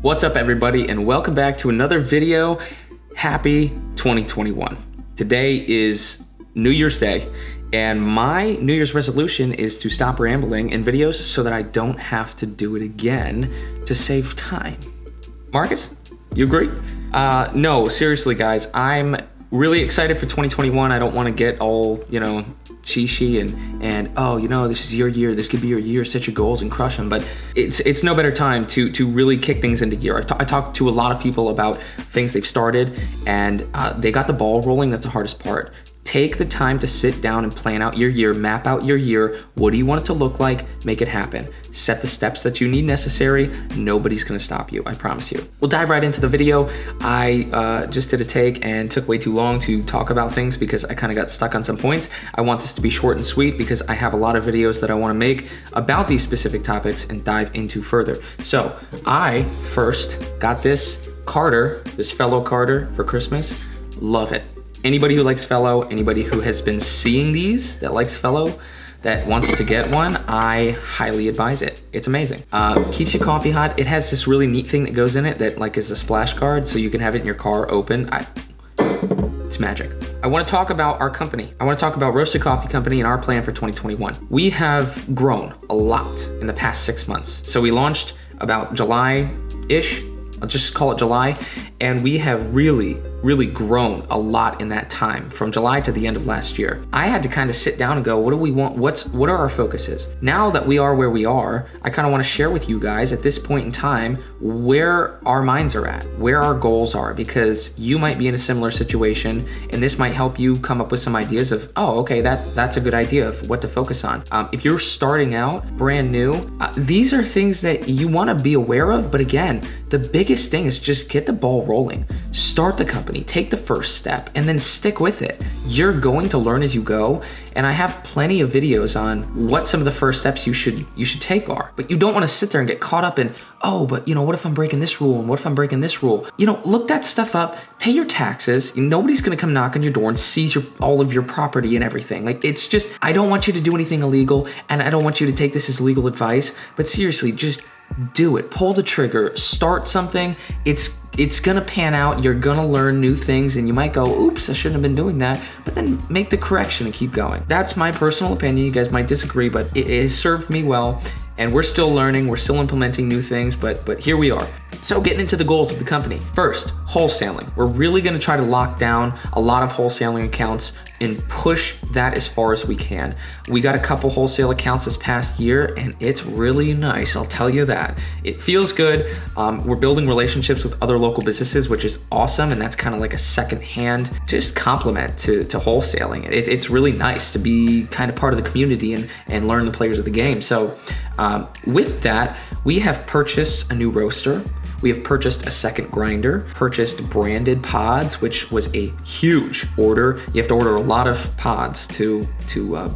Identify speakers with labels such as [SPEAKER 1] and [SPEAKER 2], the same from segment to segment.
[SPEAKER 1] What's up everybody, and welcome back to another video. Happy 2021. Today is New Year's Day, and my New Year's resolution is to stop rambling in videos so that I don't have to do it again to save time. Marcus, you agree? No, seriously guys, I'm really excited for 2021. I don't want to get all, cheesy and oh, this is your year, this could be your year, set your goals and crush them. But it's no better time to really kick things into gear. I talked to a lot of people about things they've started, and they got the ball rolling. That's the hardest part. Take the time to sit down and plan out your year, map out your year. What do you want it to look like? Make it happen. Set the steps that you need necessary. Nobody's gonna stop you, I promise you. We'll dive right into the video. I just did a take and took way too long to talk about things because I kind of got stuck on some points. I want this to be short and sweet because I have a lot of videos that I wanna make about these specific topics and dive into further. So I first got this Carter, this Fellow Carter for Christmas. Love it. Anybody who likes Fellow, anybody who has been seeing these that likes Fellow, that wants to get one, I highly advise it. It's amazing. Keeps your coffee hot. It has this really neat thing that goes in it that is a splash guard, so you can have it in your car open. It's magic. I want to talk about our company. I want to talk about Roasted Coffee Company and our plan for 2021. We have grown a lot in the past 6 months. So we launched about July-ish, I'll just call it July, and we have really grown a lot in that time, from July to the end of last year. I had to kind of sit down and go, what do we want? What are our focuses? Now that we are where we are, I kind of want to share with you guys at this point in time where our minds are at, where our goals are, because you might be in a similar situation, and this might help you come up with some ideas of, oh, okay, that's a good idea of what to focus on. If you're starting out brand new, these are things that you want to be aware of, but again, the biggest thing is just get the ball rolling. Start the company, take the first step, and then stick with it. You're going to learn as you go, and I have plenty of videos on what some of the first steps you should take are. But you don't want to sit there and get caught up in, oh, but what if I'm breaking this rule, and what if I'm breaking this rule? Look that stuff up, pay your taxes. Nobody's gonna come knock on your door and seize all of your property and everything. It's just, I don't want you to do anything illegal, and I don't want you to take this as legal advice, but seriously, just do it. Pull the trigger, start something. It's gonna pan out. You're gonna learn new things, and you might go, oops, I shouldn't have been doing that, but then make the correction and keep going. That's my personal opinion. You guys might disagree, but it has served me well, and we're still learning, we're still implementing new things, but here we are. So getting into the goals of the company. First, wholesaling. We're really gonna try to lock down a lot of wholesaling accounts and push that as far as we can. We got a couple wholesale accounts this past year, and it's really nice, I'll tell you that. It feels good. We're building relationships with other local businesses, which is awesome, and that's kind of like a second-hand just compliment to wholesaling. It's really nice to be kind of part of the community and learn the players of the game. So with that, we have purchased a new roaster. We have purchased a second grinder, purchased branded pods, which was a huge order. You have to order a lot of pods to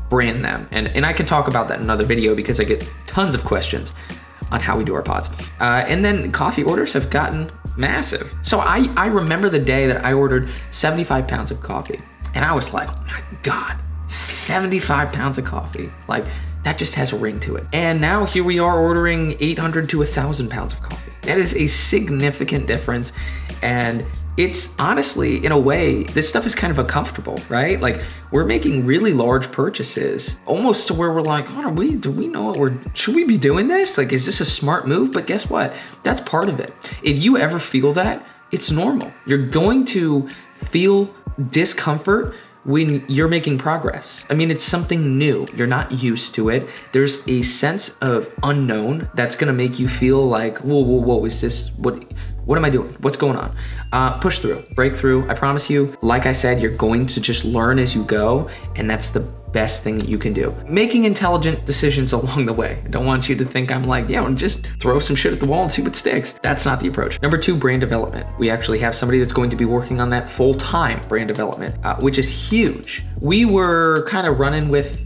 [SPEAKER 1] brand them. And I can talk about that in another video because I get tons of questions on how we do our pods. And then coffee orders have gotten massive. So I remember the day that I ordered 75 pounds of coffee, and I was like, oh my God, 75 pounds of coffee. That just has a ring to it. And now here we are ordering 800 to 1,000 pounds of coffee. That is a significant difference. And it's honestly, in a way, this stuff is kind of uncomfortable, right? We're making really large purchases, almost to where we're like, oh, do we know should we be doing this? Is this a smart move? But guess what? That's part of it. If you ever feel that, it's normal. You're going to feel discomfort when you're making progress. It's something new. You're not used to it. There's a sense of unknown that's gonna make you feel like, whoa, is this, what am I doing? What's going on? Push through, break through. I promise you, like I said, you're going to just learn as you go, and that's the best thing that you can do. Making intelligent decisions along the way. I don't want you to think I'm like, just throw some shit at the wall and see what sticks. That's not the approach. Number 2, brand development. We actually have somebody that's going to be working on that full-time brand development, which is huge. We were kind of running with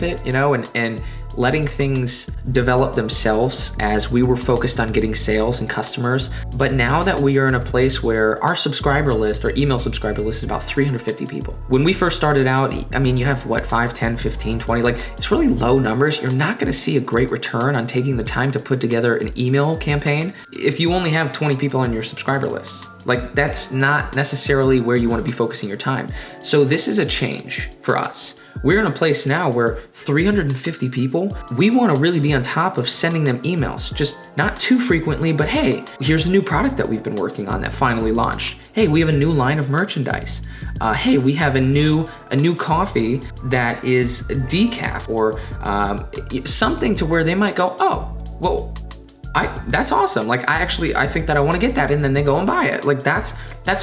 [SPEAKER 1] it, and letting things develop themselves as we were focused on getting sales and customers. But now that we are in a place where our subscriber list, our email subscriber list, is about 350 people. When we first started out, I mean, you have what, 5, 10, 15, 20, like it's really low numbers. You're not gonna see a great return on taking the time to put together an email campaign if you only have 20 people on your subscriber list. Like, that's not necessarily where you want to be focusing your time. So this is a change for us. We're in a place now where 350 people, we want to really be on top of sending them emails, just not too frequently, but hey, here's a new product that we've been working on that finally launched. Hey, we have a new line of merchandise. Hey, we have a new coffee that is decaf, or something to where they might go, oh, well, that's awesome. Like, I think that I want to get that, and then they go and buy it. Like, that's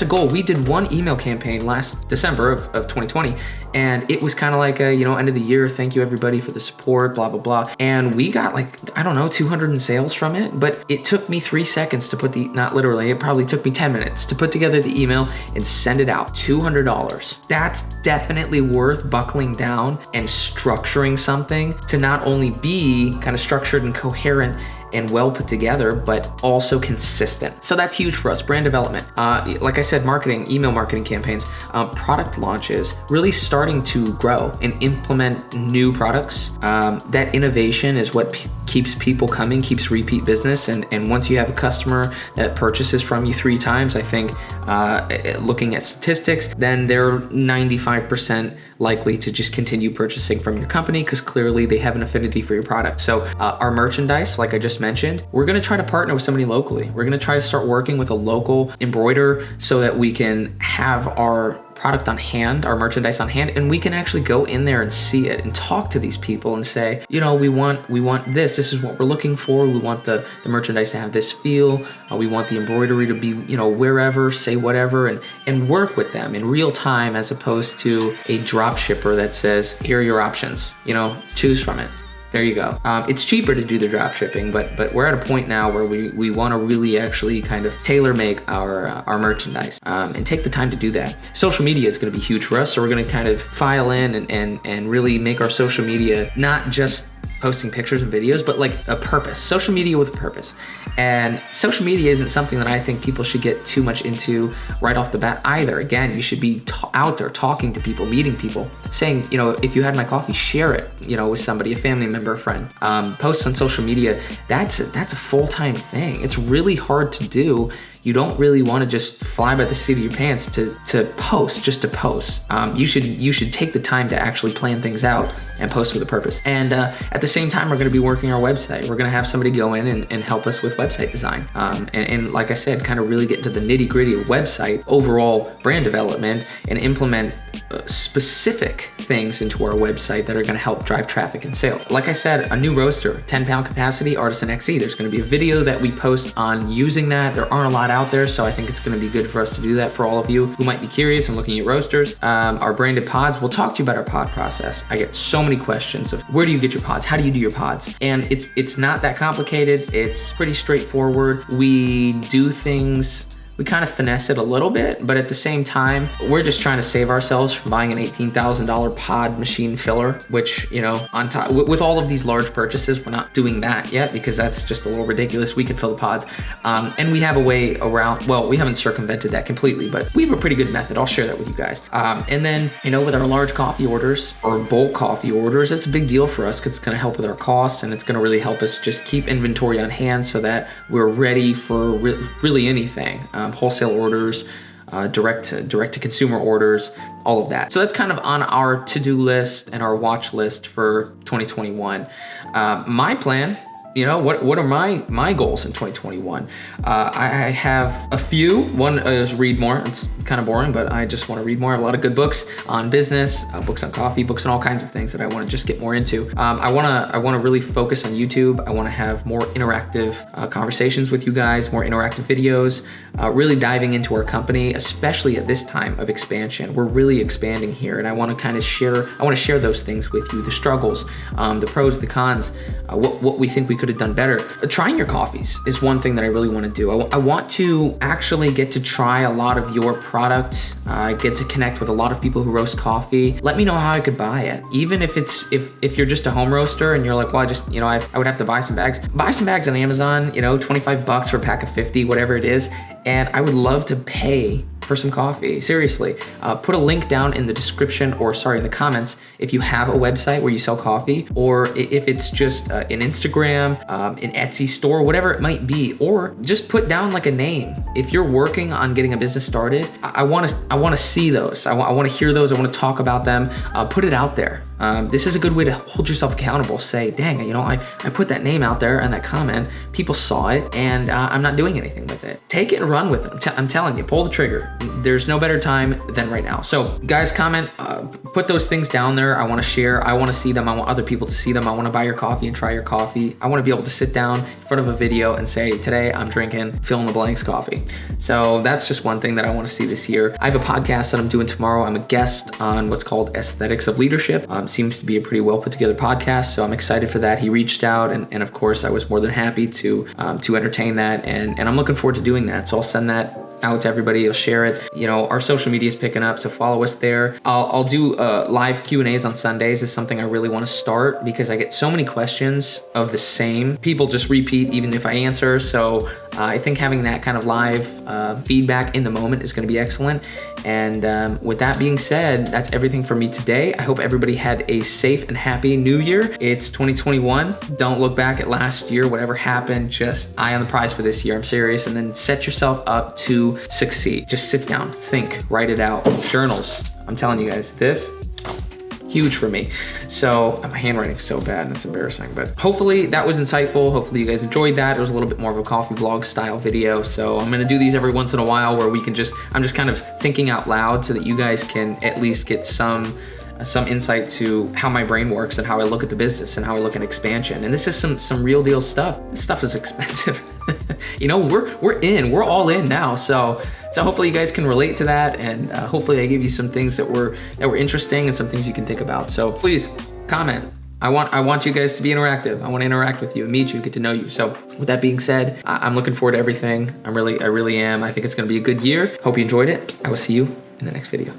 [SPEAKER 1] a goal. We did one email campaign last December of 2020, and it was kind of like a, end of the year, thank you everybody for the support, blah, blah, blah. And we got like, I don't know, 200 in sales from it, but it took me 3 seconds to put not literally, it probably took me 10 minutes to put together the email and send it out. $200. That's definitely worth buckling down and structuring something to not only be kind of structured and coherent and well put together, but also consistent. So that's huge for us. Brand development. Like I said, marketing, email marketing campaigns, product launches, really starting to grow and implement new products. That innovation is what keeps people coming, keeps repeat business. And once you have a customer that purchases from you 3 times, I think looking at statistics, then they're 95% likely to just continue purchasing from your company because clearly they have an affinity for your product. So our merchandise, like I just mentioned, we're gonna try to partner with somebody locally. We're gonna try to start working with a local embroiderer so that we can have our product on hand, our merchandise on hand, and we can actually go in there and see it and talk to these people and say, we want this is what we're looking for. We want the merchandise to have this feel. We want the embroidery to be, wherever, say whatever, and work with them in real time, as opposed to a drop shipper that says, here are your options, choose from it. There you go. It's cheaper to do the drop shipping, but we're at a point now where we want to really actually kind of tailor make our merchandise and take the time to do that. Social media is going to be huge for us, so we're going to kind of file in and really make our social media not just posting pictures and videos, but like a purpose. Social media with a purpose. And social media isn't something that I think people should get too much into right off the bat either. Again, you should be out there talking to people, meeting people, saying, if you had my coffee, share it, with somebody, a family member, a friend. Post on social media, that's a full-time thing. It's really hard to do. You don't really want to just fly by the seat of your pants to post, just to post. You should take the time to actually plan things out and post with a purpose. And at the same time, we're going to be working our website. We're going to have somebody go in and help us with website design. And like I said, kind of really get into the nitty gritty of website, overall brand development, and implement specific things into our website that are going to help drive traffic and sales. Like I said, a new roaster, 10-pound capacity, Artisan XE. There's going to be a video that we post on using that. There aren't a lot out there, so I think it's going to be good for us to do that for all of you who might be curious and looking at roasters. Our branded pods, we'll talk to you about our pod process. I get so many questions of where do you get your pods? How do you do your pods? And it's not that complicated. It's pretty straightforward. We do things, we kind of finesse it a little bit, but at the same time, we're just trying to save ourselves from buying an $18,000 pod machine filler, which, on top, with all of these large purchases, we're not doing that yet because that's just a little ridiculous. We could fill the pods. And we have a way around, well, we haven't circumvented that completely, but we have a pretty good method. I'll share that with you guys. And then, with our large coffee orders or bulk coffee orders, that's a big deal for us because it's gonna help with our costs, and it's gonna really help us just keep inventory on hand so that we're ready for really anything. Wholesale orders, direct to consumer orders, all of that. So that's kind of on our to-do list and our watch list for 2021. My plan, what are my goals in 2021? I have a few. One is read more. It's kind of boring, but I just want to read more. I have a lot of good books on business, books on coffee, books on all kinds of things that I want to just get more into. I want to really focus on YouTube. I want to have more interactive conversations with you guys, more interactive videos, really diving into our company, especially at this time of expansion. We're really expanding here, and I want to kind of share those things with you, the struggles, the pros, the cons, what we think we could could have done better. Trying your coffees is one thing that I really want to do. I want to actually get to try a lot of your product, get to connect with a lot of people who roast coffee. Let me know how I could buy it. Even if if you're just a home roaster and you're like, well, I just, I would have to buy some bags. Buy some bags on Amazon, $25 for a pack of 50, whatever it is. And I would love to pay for some coffee. Seriously, put a link down in the description, or in the comments, if you have a website where you sell coffee, or if it's just an Instagram, an Etsy store, whatever it might be, or just put down like a name. If you're working on getting a business started, I want to see those. I want to hear those. I want to talk about them. Put it out there. This is a good way to hold yourself accountable. Say, dang, I put that name out there and that comment, people saw it, and I'm not doing anything with it. Take it and run with it. I'm telling you, pull the trigger. There's no better time than right now. So guys, comment, put those things down there. I want to share. I want to see them. I want other people to see them. I want to buy your coffee and try your coffee. I want to be able to sit down in front of a video and say, today I'm drinking fill in the blanks coffee. So that's just one thing that I want to see this year. I have a podcast that I'm doing tomorrow. I'm a guest on what's called Aesthetics of Leadership. Seems to be a pretty well put together podcast. So I'm excited for that. He reached out, and of course I was more than happy to entertain that. And I'm looking forward to doing that. So I'll send that out to everybody. I'll share it. Our social media is picking up, so follow us there. I'll do live Q&As on Sundays is something I really want to start, because I get so many questions of the same. People just repeat even if I answer. So I think having that kind of live feedback in the moment is going to be excellent. And with that being said, that's everything for me today. I hope everybody had a safe and happy new year. It's 2021. Don't look back at last year, whatever happened, just eye on the prize for this year. I'm serious. And then set yourself up to succeed. Just sit down, think, write it out. Journals. I'm telling you guys, this huge for me. So my handwriting's so bad and it's embarrassing, but hopefully that was insightful. Hopefully you guys enjoyed that. It was a little bit more of a coffee vlog style video. So I'm gonna do these every once in a while where I'm just kind of thinking out loud so that you guys can at least get some insight to how my brain works and how I look at the business and how I look at expansion. And this is some real deal stuff. This stuff is expensive. We're all in now. So hopefully you guys can relate to that, and hopefully I gave you some things that were interesting and some things you can think about. So please comment. I want you guys to be interactive. I want to interact with you and meet you, get to know you. So with that being said, I'm looking forward to everything. I really am. I think it's going to be a good year. Hope you enjoyed it. I will see you in the next video.